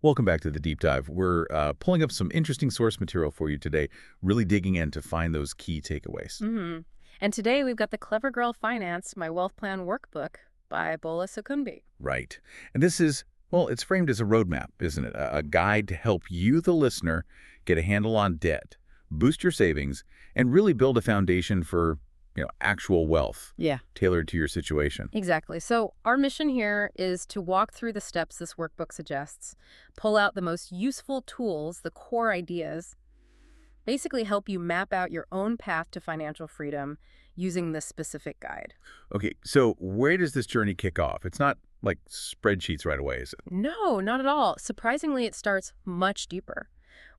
Welcome back to the deep dive. We're pulling up some interesting source material for you today, really digging in to find those key takeaways. hmm And today we've got The Clever Girl Finance, My Wealth Plan Workbook by Bola Sokunbi. Right. And this is, well, it's framed as a roadmap, isn't it? A guide to help you, the listener, get a handle on debt, boost your savings, and really build a foundation for, actual wealth Yeah. tailored to your situation. Exactly. So our mission here is to walk through the steps this workbook suggests, pull out the most useful tools, the core ideas, basically help you map out your own path to financial freedom using this specific guide. Okay, so where does this journey kick off? It's not like spreadsheets right away, is it? No, not at all. Surprisingly, it starts much deeper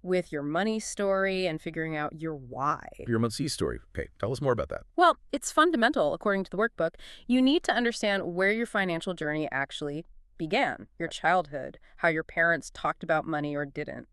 with your money story and figuring out your why. Your Muncie story. Okay, tell us more about that. Well, it's fundamental, according to the workbook. You need to understand where your financial journey actually began, your childhood, how your parents talked about money or didn't,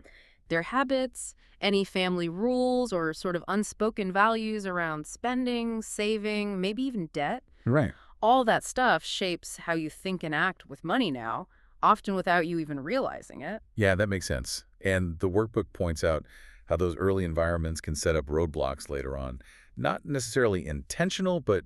their habits, any family rules or sort of unspoken values around spending, saving, maybe even debt. Right. All that stuff shapes how you think and act with money now, often without you even realizing it. Yeah, that makes sense. And the workbook points out how those early environments can set up roadblocks later on. Not necessarily intentional, but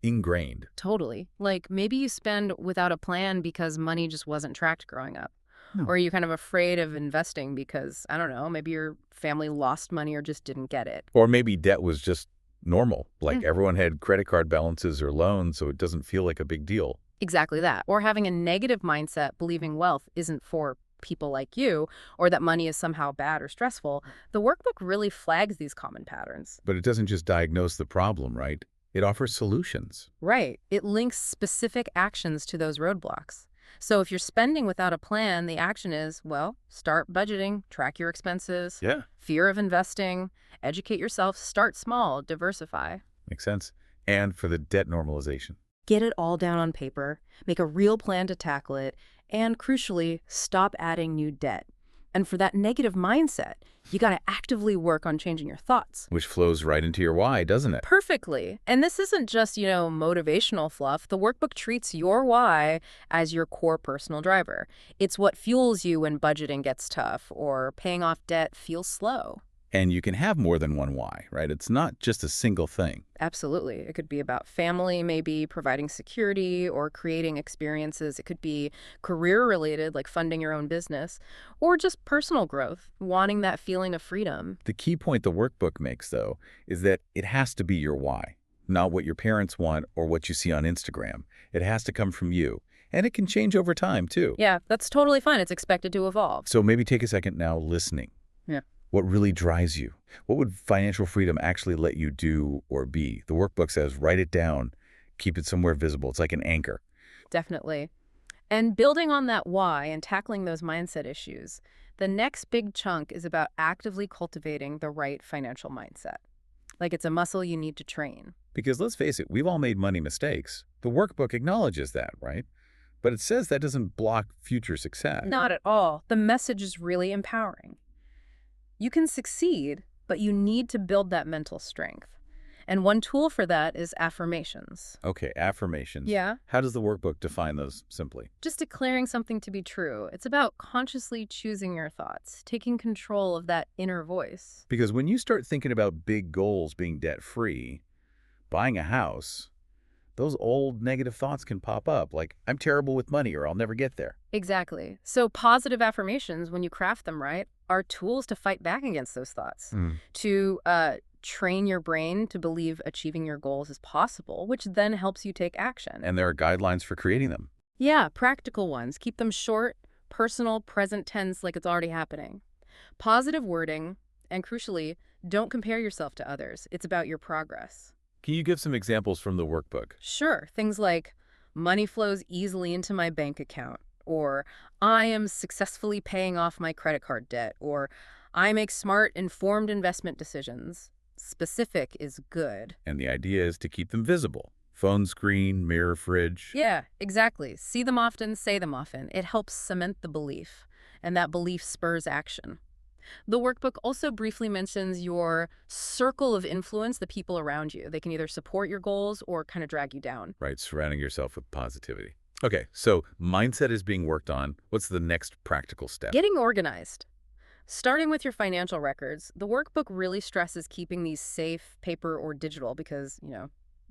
ingrained. Totally. Like maybe you spend without a plan because money just wasn't tracked growing up. No. Or are you kind of afraid of investing because, I don't know, maybe your family lost money or just didn't get it? Or maybe debt was just normal. Like Mm, everyone had credit card balances or loans, so it doesn't feel like a big deal. exactly that. Or having a negative mindset, believing wealth isn't for people like you, or that money is somehow bad or stressful. The workbook really flags these common patterns. But it doesn't just diagnose the problem, right? It offers solutions. Right. It links specific actions to those roadblocks. So if you're spending without a plan, the action is, well, start budgeting, track your expenses, Yeah. fear of investing, educate yourself, start small, diversify. Makes sense. And for the debt normalization. Get it all down on paper, make a real plan to tackle it, and crucially, stop adding new debt. And for that negative mindset, you got to actively work on changing your thoughts. Which flows right into your why, doesn't it? Perfectly. And this isn't just, motivational fluff. The workbook treats your why as your core personal driver. It's what fuels you when budgeting gets tough or paying off debt feels slow. And you can have more than one why, right? It's not just a single thing. Absolutely. It could be about family, maybe providing security or creating experiences. It could be career related, like funding your own business, or just personal growth, wanting that feeling of freedom. The key point the workbook makes, though, is that it has to be your why, not what your parents want or what you see on Instagram. It has to come from you. And it can change over time, too. Yeah, that's totally fine. It's expected to evolve. So maybe take a second now listening. Yeah. What really drives you? What would financial freedom actually let you do or be? The workbook says write it down, keep it somewhere visible. It's like an anchor. Definitely. And building on that why and tackling those mindset issues, the next big chunk is about actively cultivating the right financial mindset. Like it's a muscle you need to train. Because let's face it, we've all made money mistakes. The workbook acknowledges that, right? But it says that doesn't block future success. Not at all. The message is really empowering. You can succeed, but you need to build that mental strength. And one tool for that is affirmations. Okay, affirmations. Yeah. How does the workbook define those simply? Just declaring something to be true. It's about consciously choosing your thoughts, taking control of that inner voice. Because when you start thinking about big goals being debt-free, buying a house, those old negative thoughts can pop up, like, I'm terrible with money or I'll never get there. Exactly. So positive affirmations, when you craft them right, are tools to fight back against those thoughts, to train your brain to believe achieving your goals is possible, which then helps you take action. And there are guidelines for creating them. Yeah, practical ones. Keep them short, personal, present tense, like it's already happening. Positive wording, and crucially, don't compare yourself to others. It's about your progress. Can you give some examples from the workbook? Sure, things like money flows easily into my bank account, or I am successfully paying off my credit card debt, or I make smart, informed investment decisions. Specific is good. And the idea is to keep them visible. Phone screen, mirror, fridge. Yeah, exactly. See them often, say them often. It helps cement the belief, and that belief spurs action. The workbook also briefly mentions your circle of influence, the people around you. They can either support your goals or kind of drag you down. Right, surrounding yourself with positivity. Okay, so mindset is being worked on. What's the next practical step? Getting organized. Starting with your financial records, the workbook really stresses keeping these safe, paper or digital because,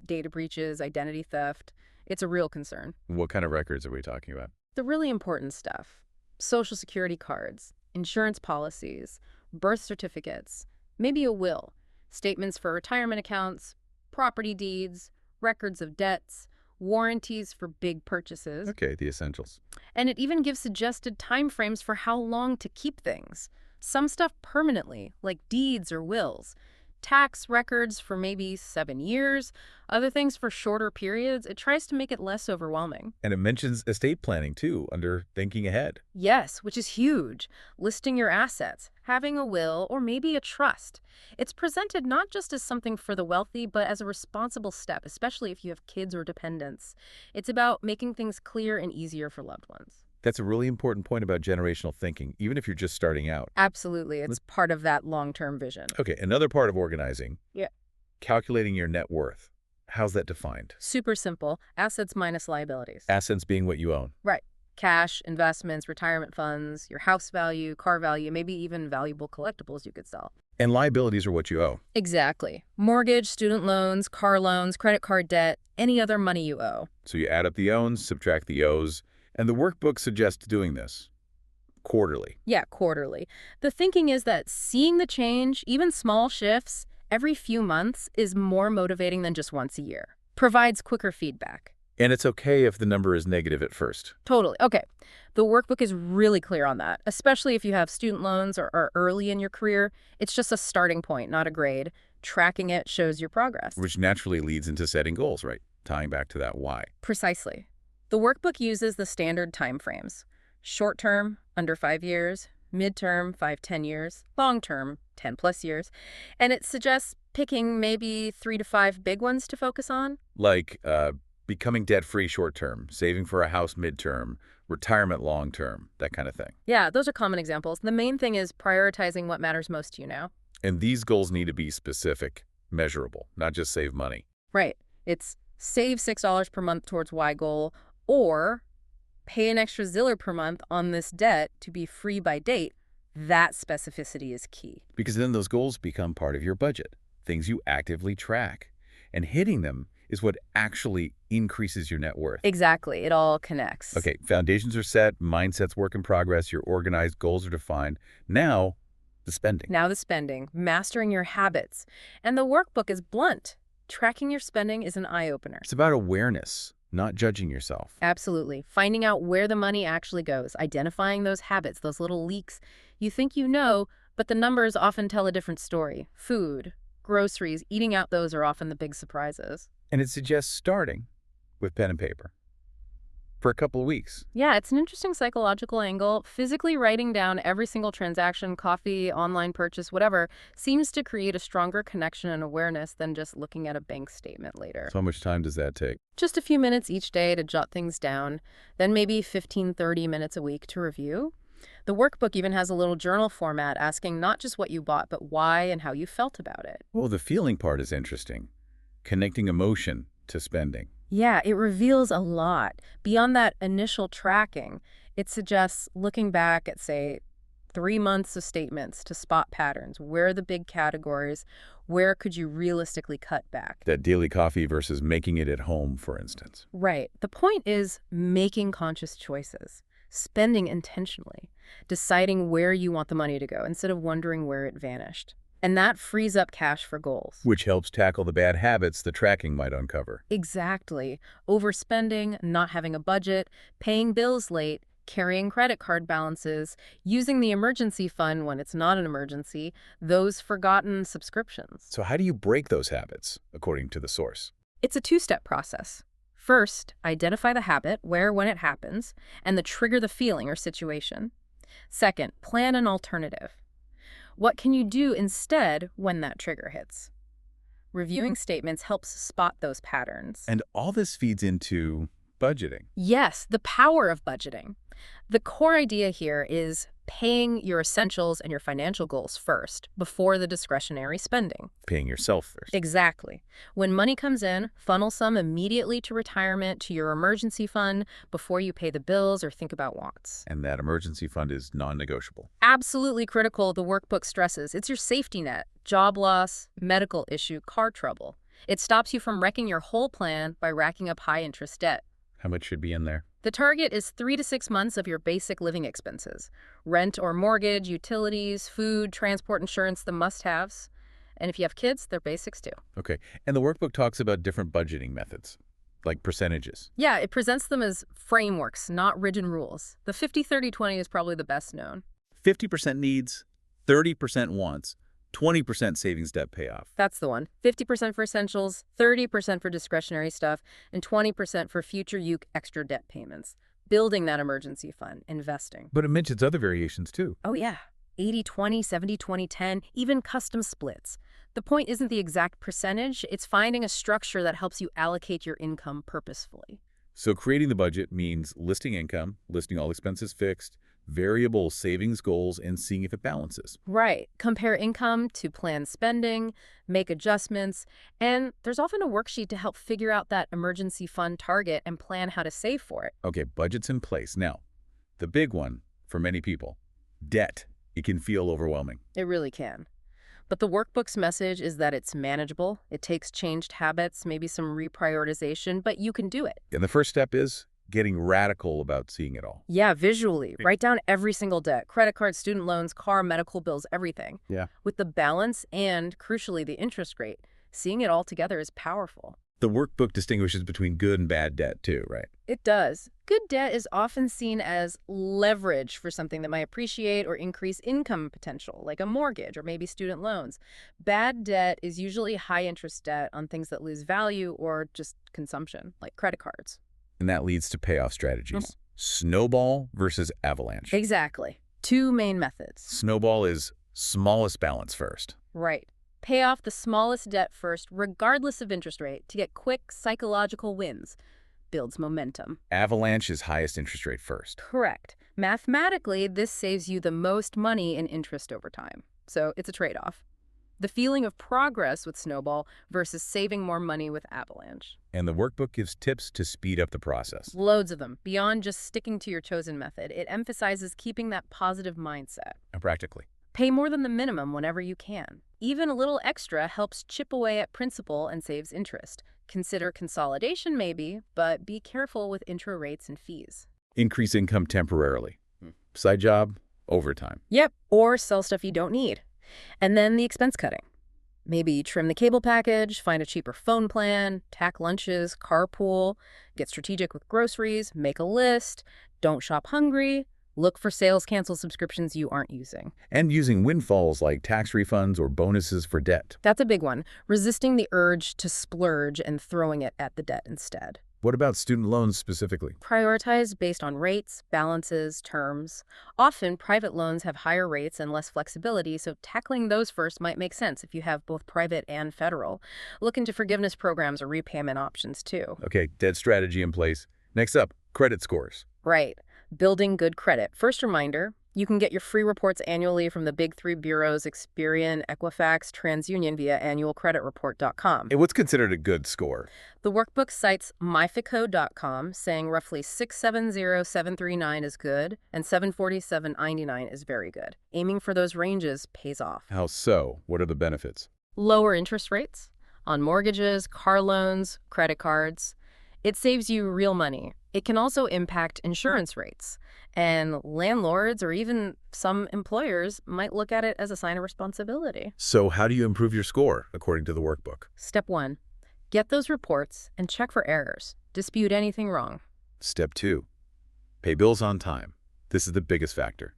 data breaches, identity theft, it's a real concern. What kind of records are we talking about? The really important stuff: social security cards, insurance policies, birth certificates, maybe a will, statements for retirement accounts, property deeds, records of debts, warranties for big purchases. Okay, the essentials. And it even gives suggested timeframes for how long to keep things. Some stuff permanently, like deeds or wills. Tax records for maybe 7 years, other things for shorter periods. It tries to make it less overwhelming. And it mentions estate planning, too, under thinking ahead. Yes, which is huge. Listing your assets, having a will, or maybe a trust. It's presented not just as something for the wealthy, but as a responsible step, especially if you have kids or dependents. It's about making things clear and easier for loved ones. That's a really important point about generational thinking, even if you're just starting out. Absolutely. It's part of that long-term vision. Okay, another part of organizing. Yeah. Calculating your net worth. How's that defined? Super simple. Assets minus liabilities. Assets being what you own. Right. Cash, investments, retirement funds, your house value, car value, maybe even valuable collectibles you could sell. And liabilities are what you owe. Exactly. Mortgage, student loans, car loans, credit card debt, any other money you owe. So you add up the owns, subtract the owes, and the workbook suggests doing this quarterly. Yeah, quarterly. The thinking is that seeing the change, even small shifts, every few months is more motivating than just once a year. Provides quicker feedback. And it's okay if the number is negative at first. Totally. Okay. The workbook is really clear on that, especially if you have student loans or are early in your career. It's just a starting point, not a grade. Tracking it shows your progress. Which naturally leads into setting goals, right? Tying back to that why. Precisely. The workbook uses the standard time frames. Short term, under 5 years, midterm, 5-10 years, long term, 10+ years, and it suggests picking maybe 3 to 5 big ones to focus on. Like becoming debt-free short-term, saving for a house midterm, retirement long-term, that kind of thing. Yeah, those are common examples. The main thing is prioritizing what matters most to you now. And these goals need to be specific, measurable, not just save money. Right. It's save $6 per month towards Y goal, or pay an extra $1 per month on this debt to be free by date. That specificity is key. Because then those goals become part of your budget, things you actively track. And hitting them is what actually increases your net worth. Exactly. It all connects. Okay, foundations are set, mindset's work in progress, your organized goals are defined. Now, the spending. Now the spending, mastering your habits. And the workbook is blunt. Tracking your spending is an eye-opener. It's about awareness, not judging yourself. Absolutely. Finding out where the money actually goes, identifying those habits, those little leaks you think you know, but the numbers often tell a different story. Food, groceries, eating out, those are often the big surprises. And it suggests starting with pen and paper for a couple of weeks. Yeah, it's an interesting psychological angle. Physically writing down every single transaction, coffee, online purchase, whatever, seems to create a stronger connection and awareness than just looking at a bank statement later. So how much time does that take? Just a few minutes each day to jot things down, then maybe 15-30 minutes a week to review. The workbook even has a little journal format asking not just what you bought, but why and how you felt about it. Well, the feeling part is interesting. Connecting emotion to spending. Yeah, it reveals a lot. Beyond that initial tracking, it suggests looking back at, say, 3 months of statements to spot patterns. Where are the big categories? Where could you realistically cut back? That daily coffee versus making it at home, for instance. Right. The point is making conscious choices, spending intentionally, deciding where you want the money to go instead of wondering where it vanished. And that frees up cash for goals. Which helps tackle the bad habits the tracking might uncover. Exactly. Overspending, not having a budget, paying bills late, carrying credit card balances, using the emergency fund when it's not an emergency, those forgotten subscriptions. So how do you break those habits, according to the source? It's a 2-step process. First, identify the habit, where, when it happens, and trigger the feeling or situation. Second, plan an alternative. What can you do instead when that trigger hits? Reviewing statements helps spot those patterns. And all this feeds into budgeting. Yes, the power of budgeting. The core idea here is paying your essentials and your financial goals first before the discretionary spending. Paying yourself first. Exactly. When money comes in, funnel some immediately to retirement, to your emergency fund before you pay the bills or think about wants. And that emergency fund is non-negotiable. Absolutely critical, the workbook stresses. It's your safety net: job loss, medical issue, car trouble. It stops you from wrecking your whole plan by racking up high-interest debt. How much should be in there? The target is 3 to 6 months of your basic living expenses. Rent or mortgage, utilities, food, transport, insurance, the must-haves. And if you have kids, they're basics too. Okay. And the workbook talks about different budgeting methods, like percentages. Yeah, it presents them as frameworks, not rigid rules. The 50-30-20 is probably the best known. 50% needs, 30% wants, 20% savings debt payoff. That's the one. 50% for essentials, 30% for discretionary stuff, and 20% for future extra debt payments. Building that emergency fund, investing. But it mentions other variations too. Oh yeah, 80-20, 70-20-10, even custom splits. The point isn't the exact percentage, it's finding a structure that helps you allocate your income purposefully. So creating the budget means listing income, listing all expenses fixed, variable savings goals, and seeing if it balances. Right. Compare income to planned spending, make adjustments, and there's often a worksheet to help figure out that emergency fund target and plan how to save for it. Okay, budget's in place. Now, the big one for many people, debt. It can feel overwhelming. It really can. But the workbook's message is that it's manageable. It takes changed habits, maybe some reprioritization, but you can do it. And the first step is getting radical about seeing it all. Yeah, visually. Write down every single debt: credit cards, student loans, car, medical bills, everything. Yeah. With the balance and, crucially, the interest rate. Seeing it all together is powerful. The workbook distinguishes between good and bad debt too, right? It does. Good debt is often seen as leverage for something that might appreciate or increase income potential, like a mortgage or maybe student loans. Bad debt is usually high-interest debt on things that lose value or just consumption, like credit cards. And that leads to payoff strategies. Snowball versus avalanche. Exactly. Two main methods. Snowball is smallest balance first. Right. Pay off the smallest debt first, regardless of interest rate, to get quick psychological wins. Builds momentum. Avalanche is highest interest rate first. Correct. Mathematically, this saves you the most money in interest over time. So it's a trade-off. The feeling of progress with Snowball versus saving more money with Avalanche. And the workbook gives tips to speed up the process. Loads of them. Beyond just sticking to your chosen method, it emphasizes keeping that positive mindset. Practically. Pay more than the minimum whenever you can. Even a little extra helps chip away at principal and saves interest. Consider consolidation maybe, but be careful with intro rates and fees. Increase income temporarily. Side job, overtime. Yep, or sell stuff you don't need. And then the expense cutting. Maybe trim the cable package, find a cheaper phone plan, tack lunches, carpool, get strategic with groceries, make a list, don't shop hungry, look for sales cancel subscriptions you aren't using. And using windfalls like tax refunds or bonuses for debt. That's a big one. Resisting the urge to splurge and throwing it at the debt instead. What about student loans specifically? Prioritize based on rates, balances, terms. Often, private loans have higher rates and less flexibility, so tackling those first might make sense if you have both private and federal. Look into forgiveness programs or repayment options, too. Okay, debt strategy in place. Next up, credit scores. Right. Building good credit. First reminder, you can get your free reports annually from the big three bureaus, Experian, Equifax, TransUnion via annualcreditreport.com. And what's considered a good score? The workbook cites myfico.com, saying roughly 670,739 is good and 747.99 is very good. Aiming for those ranges pays off. How so? What are the benefits? Lower interest rates on mortgages, car loans, credit cards. It saves you real money. It can also impact insurance rates. And landlords or even some employers might look at it as a sign of responsibility. So how do you improve your score, according to the workbook? Step 1. Get those reports and check for errors. Dispute anything wrong. Step 2. Pay bills on time. This is the biggest factor.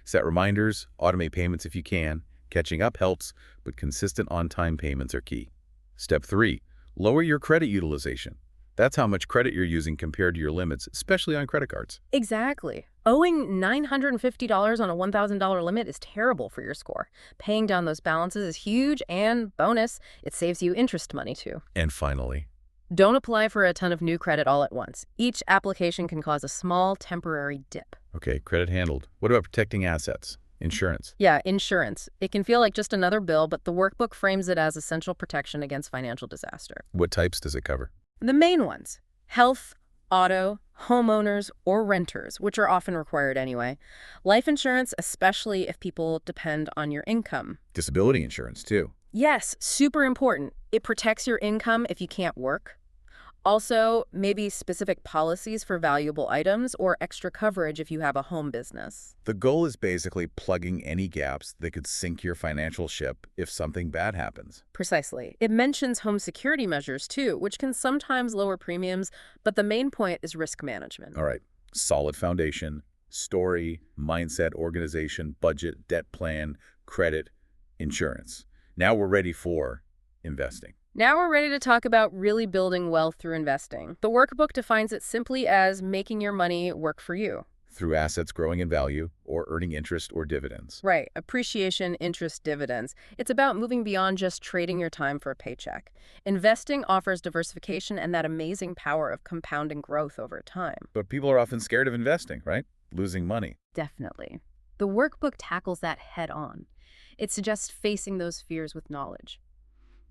Set reminders, automate payments if you can. Catching up helps, but consistent on-time payments are key. Step 3. Lower your credit utilization. That's how much credit you're using compared to your limits, especially on credit cards. Exactly. Owing $950 on a $1,000 limit is terrible for your score. Paying down those balances is huge, and bonus, it saves you interest money too. And finally, don't apply for a ton of new credit all at once. Each application can cause a small temporary dip. Okay, credit handled. What about protecting assets? Insurance. Yeah, insurance. It can feel like just another bill, but the workbook frames it as essential protection against financial disaster. What types does it cover? The main ones: health, auto, homeowners, or renters, which are often required anyway. Life insurance, especially if people depend on your income. Disability insurance, too. Yes, super important. It protects your income if you can't work. Also, maybe specific policies for valuable items or extra coverage if you have a home business. The goal is basically plugging any gaps that could sink your financial ship if something bad happens. Precisely. It mentions home security measures too, which can sometimes lower premiums, but the main point is risk management. All right, solid foundation, story, mindset, organization, budget, debt plan, credit, insurance. Now we're ready for investing. Now we're ready to talk about really building wealth through investing. The workbook defines it simply as making your money work for you. Through assets growing in value or earning interest or dividends. Right. Appreciation, interest, dividends. It's about moving beyond just trading your time for a paycheck. Investing offers diversification and that amazing power of compounding growth over time. But people are often scared of investing, right? Losing money. Definitely. The workbook tackles that head on. It suggests facing those fears with knowledge.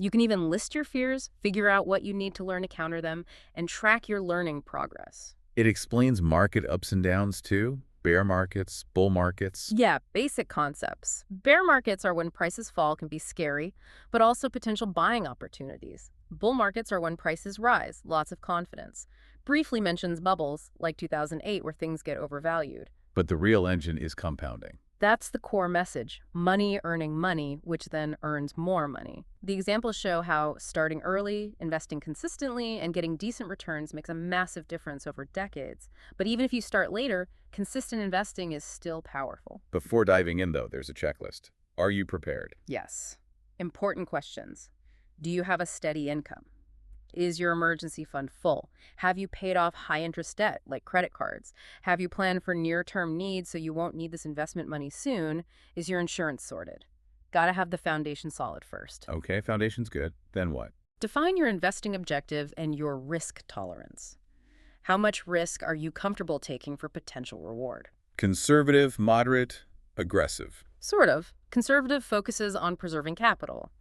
You can even list your fears, figure out what you need to learn to counter them, and track your learning progress. It explains market ups and downs too. Bear markets, bull markets. Yeah, basic concepts. Bear markets are when prices fall, can be scary, but also potential buying opportunities. Bull markets are when prices rise, lots of confidence. Briefly mentions bubbles, like 2008, where things get overvalued. But the real engine is compounding. That's the core message: money earning money, which then earns more money. The examples show how starting early, investing consistently, and getting decent returns makes a massive difference over decades. But even if you start later, consistent investing is still powerful. Before diving in, though, there's a checklist. Are you prepared? Yes. Important questions. Do you have a steady income? Is your emergency fund full? Have you paid off high-interest debt, like credit cards? Have you planned for near-term needs so you won't need this investment money soon? Is your insurance sorted? Gotta have the foundation solid first. Okay, foundation's good. Then what? Define your investing objective and your risk tolerance. How much risk are you comfortable taking for potential reward? Conservative, moderate, aggressive. Sort of. Conservative focuses on preserving capital.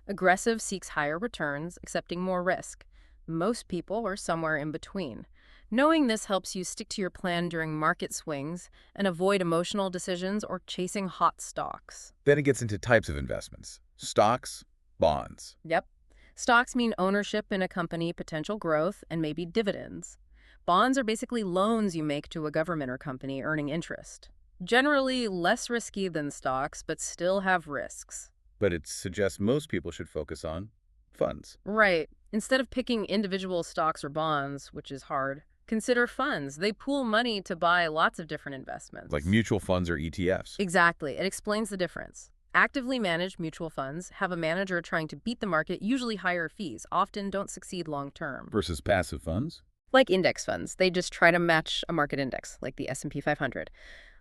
Aggressive seeks higher returns, accepting more risk. Most people are somewhere in between. Knowing this helps you stick to your plan during market swings and avoid emotional decisions or chasing hot stocks. Then it gets into types of investments. Stocks, bonds. Yep. Stocks mean ownership in a company, potential growth, and maybe dividends. Bonds are basically loans you make to a government or company earning interest. Generally less risky than stocks, but still have risks. But it suggests most people should focus on funds. Right. Instead of picking individual stocks or bonds, which is hard, consider funds. They pool money to buy lots of different investments. Like mutual funds or ETFs. Exactly. It explains the difference. Actively managed mutual funds have a manager trying to beat the market, usually higher fees, often don't succeed long term. Versus passive funds. Like index funds, they just try to match a market index, like the S&P 500.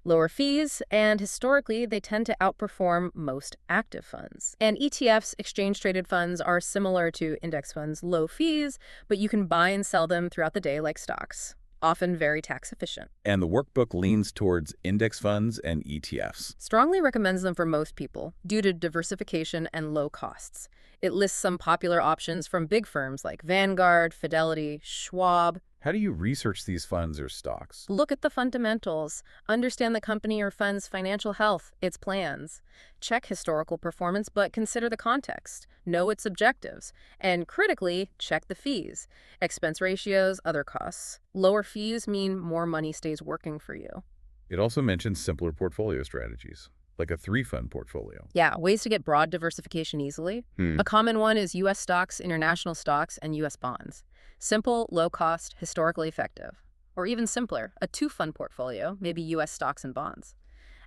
Lower fees, and historically, they tend to outperform most active funds. And ETFs, exchange-traded funds, are similar to index funds, low fees, but you can buy and sell them throughout the day like stocks, often very tax efficient. And the workbook leans towards index funds and ETFs. Strongly recommends them for most people due to diversification and low costs. It lists some popular options from big firms like Vanguard, Fidelity, Schwab. How do you research these funds or stocks? Look at the fundamentals. Understand the company or fund's financial health, its plans. Check historical performance, but consider the context. Know its objectives. And critically, check the fees. Expense ratios, other costs. Lower fees mean more money stays working for you. It also mentions simpler portfolio strategies, like a 3-fund portfolio. Yeah, ways to get broad diversification easily. A common one is U.S. stocks, international stocks, and U.S. bonds. Simple, low cost, historically effective. Or even simpler, a 2-fund portfolio, maybe U.S. stocks and bonds.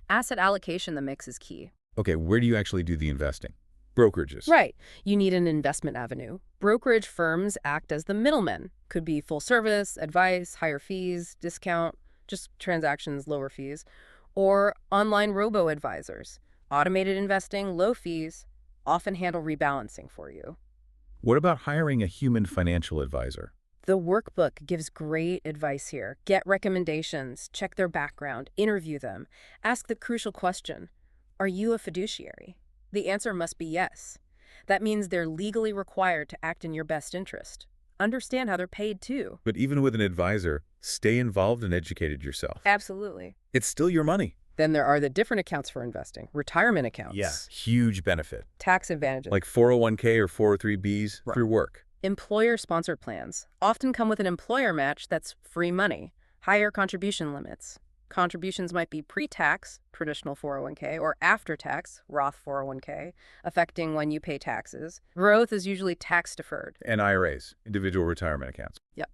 Asset allocation in the mix is key. Okay, where do you actually do the investing? Brokerages. Right. You need an investment avenue. Brokerage firms act as the middlemen. Could be full service, advice, higher fees, discount, just transactions, lower fees. Or online robo-advisors. Automated investing, low fees, often handle rebalancing for you. What about hiring a human financial advisor? The workbook gives great advice here. Get recommendations, check their background, interview them. Ask the crucial question, are you a fiduciary? The answer must be yes. That means they're legally required to act in your best interest. Understand how they're paid too. But even with an advisor, stay involved and educated yourself. Absolutely. It's still your money. Then there are the different accounts for investing. Retirement accounts. Yeah, huge benefit. Tax advantages. Like 401k or 403bs Right. through work. Employer-sponsored plans often come with an employer match that's free money, higher contribution limits. Contributions might be pre-tax, traditional 401k, or after-tax, Roth 401k, affecting when you pay taxes. Growth is usually tax-deferred. And IRAs, individual retirement accounts. Yep.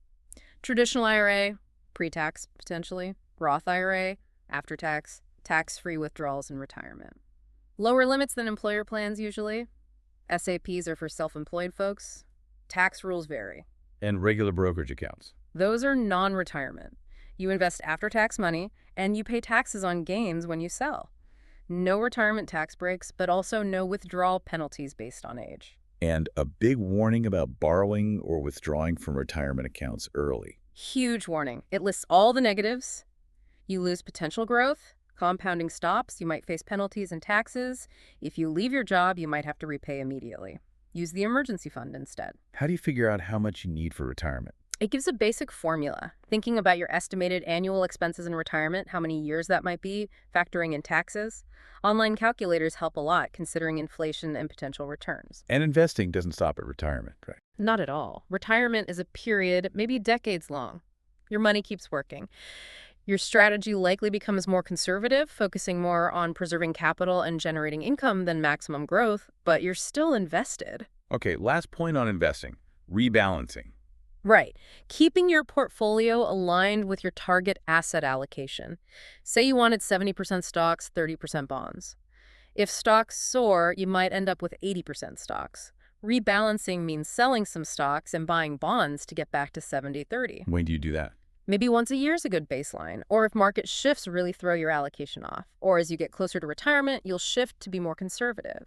Traditional IRA, pre-tax potentially. Roth IRA, after-tax, tax-free withdrawals in retirement. Lower limits than employer plans usually. SAPs are for self-employed folks. Tax rules vary. And regular brokerage accounts. Those are non-retirement. You invest after-tax money, and you pay taxes on gains when you sell. No retirement tax breaks, but also no withdrawal penalties based on age. And a big warning about borrowing or withdrawing from retirement accounts early. Huge warning. It lists all the negatives. You lose potential growth. Compounding stops. You might face penalties and taxes. If you leave your job, you might have to repay immediately. Use the emergency fund instead. How do you figure out how much you need for retirement? It gives a basic formula, thinking about your estimated annual expenses in retirement, how many years that might be, factoring in taxes. Online calculators help a lot, considering inflation and potential returns. And investing doesn't stop at retirement, right? Not at all. Retirement is a period, maybe decades long. Your money keeps working. Your strategy likely becomes more conservative, focusing more on preserving capital and generating income than maximum growth, but you're still invested. Okay, last point on investing, rebalancing. Right. Keeping your portfolio aligned with your target asset allocation. Say you wanted 70% stocks, 30% bonds. If stocks soar, you might end up with 80% stocks. Rebalancing means selling some stocks and buying bonds to get back to 70-30. When do you do that? Maybe once a year is a good baseline, or if market shifts really throw your allocation off. Or as you get closer to retirement, you'll shift to be more conservative.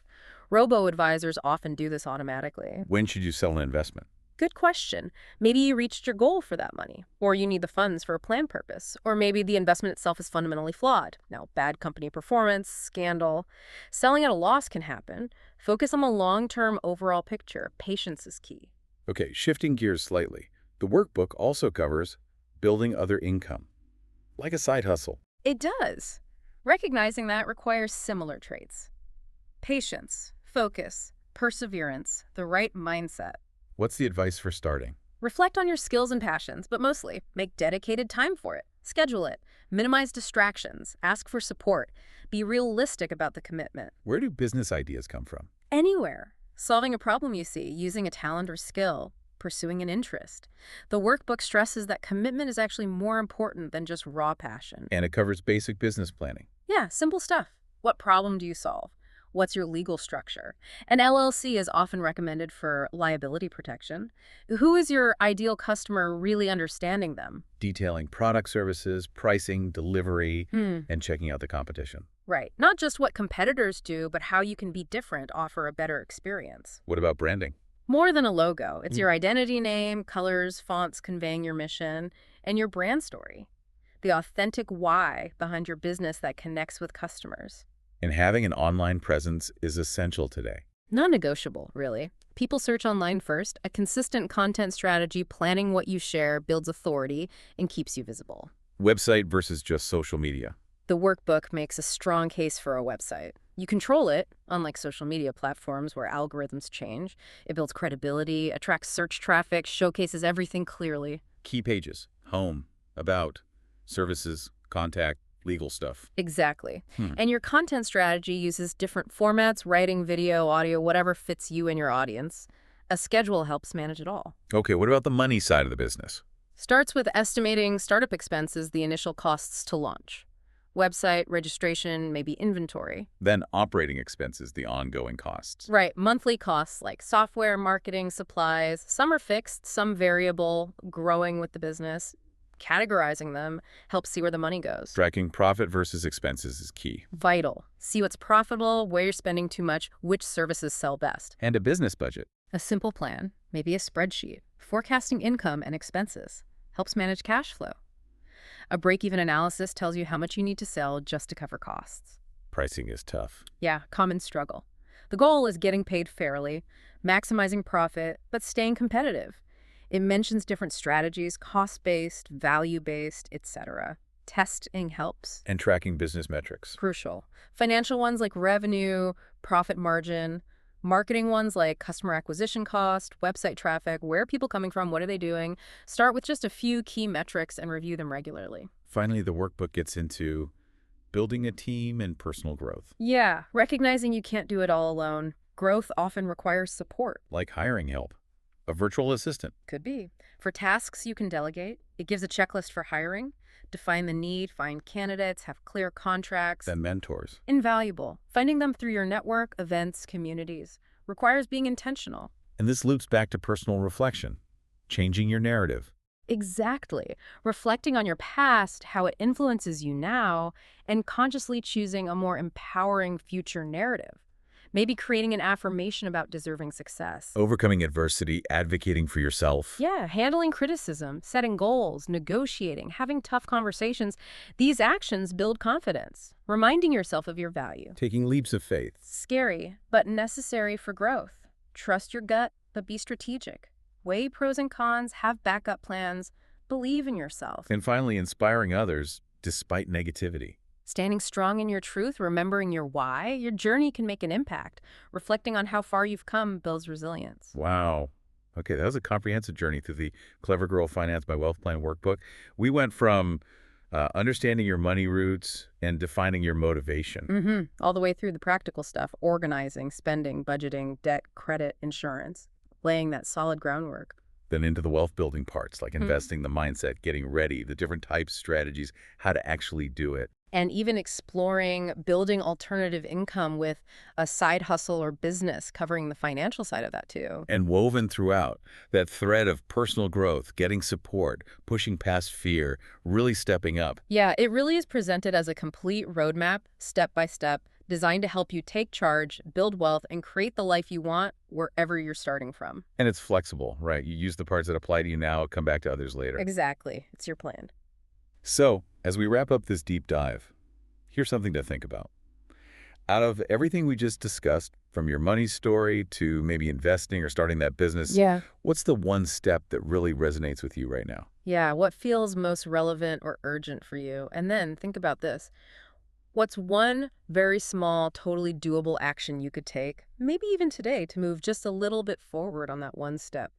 Robo-advisors often do this automatically. When should you sell an investment? Good question. Maybe you reached your goal for that money, or you need the funds for a planned purpose, or maybe the investment itself is fundamentally flawed. Now, bad company performance, scandal. Selling at a loss can happen. Focus on the long-term overall picture. Patience is key. Okay, shifting gears slightly. The workbook also covers building other income, like a side hustle. It does. Recognizing that requires similar traits. Patience, focus, perseverance, the right mindset. What's the advice for starting? Reflect on your skills and passions, but mostly make dedicated time for it. Schedule it. Minimize distractions. Ask for support. Be realistic about the commitment. Where do business ideas come from? Anywhere. Solving a problem you see, using a talent or skill, pursuing an interest. The workbook stresses that commitment is actually more important than just raw passion. And it covers basic business planning. Yeah, simple stuff. What problem do you solve? What's your legal structure? An LLC is often recommended for liability protection. Who is your ideal customer, really understanding them? Detailing product services, pricing, delivery, Hmm. and checking out the competition. Right. Not just what competitors do, but how you can be different, offer a better experience. What about branding? More than a logo. It's your identity name, colors, fonts conveying your mission, and your brand story. The authentic why behind your business that connects with customers. And having an online presence is essential today. Non-negotiable, really. People search online first. A consistent content strategy, planning what you share, builds authority and keeps you visible. Website versus just social media. The workbook makes a strong case for a website. You control it, unlike social media platforms where algorithms change. It builds credibility, attracts search traffic, showcases everything clearly. Key pages, home, about, services, contact, legal stuff. Exactly. And your content strategy uses different formats, writing, video, audio, whatever fits you and your audience. A schedule helps manage it all. Okay, what about the money side of the business? Starts with estimating startup expenses, the initial costs to launch. Website, registration, maybe inventory. Then operating expenses, the ongoing costs. Right, monthly costs like software, marketing, supplies. Some are fixed, some variable, growing with the business. Categorizing them helps see where the money goes. Tracking profit versus expenses is key. Vital. See what's profitable, where you're spending too much, which services sell best. And a business budget. A simple plan, maybe a spreadsheet, forecasting income and expenses, helps manage cash flow. A break-even analysis tells you how much you need to sell just to cover costs. Pricing is tough. Yeah, common struggle. The goal is getting paid fairly, maximizing profit, but staying competitive. It mentions different strategies, cost-based, value-based, etc. Testing helps. And tracking business metrics. Crucial. Financial ones like revenue, profit margin, marketing ones like customer acquisition cost, website traffic, where are people coming from, what are they doing? Start with just a few key metrics and review them regularly. Finally, the workbook gets into building a team and personal growth. Yeah, recognizing you can't do it all alone. Growth often requires support. Like hiring help, a virtual assistant. Could be. For tasks you can delegate, it gives a checklist for hiring. Define the need, find candidates, have clear contracts. Then mentors. Invaluable. Finding them through your network, events, communities. Requires being intentional. And this loops back to personal reflection, changing your narrative. Exactly. Reflecting on your past, how it influences you now, and consciously choosing a more empowering future narrative. Maybe creating an affirmation about deserving success. Overcoming adversity, advocating for yourself. Yeah, handling criticism, setting goals, negotiating, having tough conversations. These actions build confidence, reminding yourself of your value. Taking leaps of faith. Scary, but necessary for growth. Trust your gut, but be strategic. Weigh pros and cons, have backup plans, believe in yourself. And finally, inspiring others despite negativity. Standing strong in your truth, remembering your why, your journey can make an impact. Reflecting on how far you've come builds resilience. Wow. Okay, that was a comprehensive journey through the Clever Girl Finance by Wealth Plan Workbook. We went from understanding your money roots and defining your motivation. All the way through the practical stuff, organizing, spending, budgeting, debt, credit, insurance, laying that solid groundwork. Then into the wealth building parts, like investing, the mindset, getting ready, the different types, strategies, how to actually do it. And even exploring building alternative income with a side hustle or business, covering the financial side of that too. And woven throughout, that thread of personal growth, getting support, pushing past fear, really stepping up. Yeah, it really is presented as a complete roadmap, step by step, designed to help you take charge, build wealth, and create the life you want wherever you're starting from. And it's flexible, right? You use the parts that apply to you now, come back to others later. Exactly. It's your plan. So, as we wrap up this deep dive, here's something to think about. Out of everything we just discussed, from your money story to maybe investing or starting that business, Yeah. what's the one step that really resonates with you right now? Yeah, what feels most relevant or urgent for you? And then think about this. What's one very small, totally doable action you could take, maybe even today, to move just a little bit forward on that one step?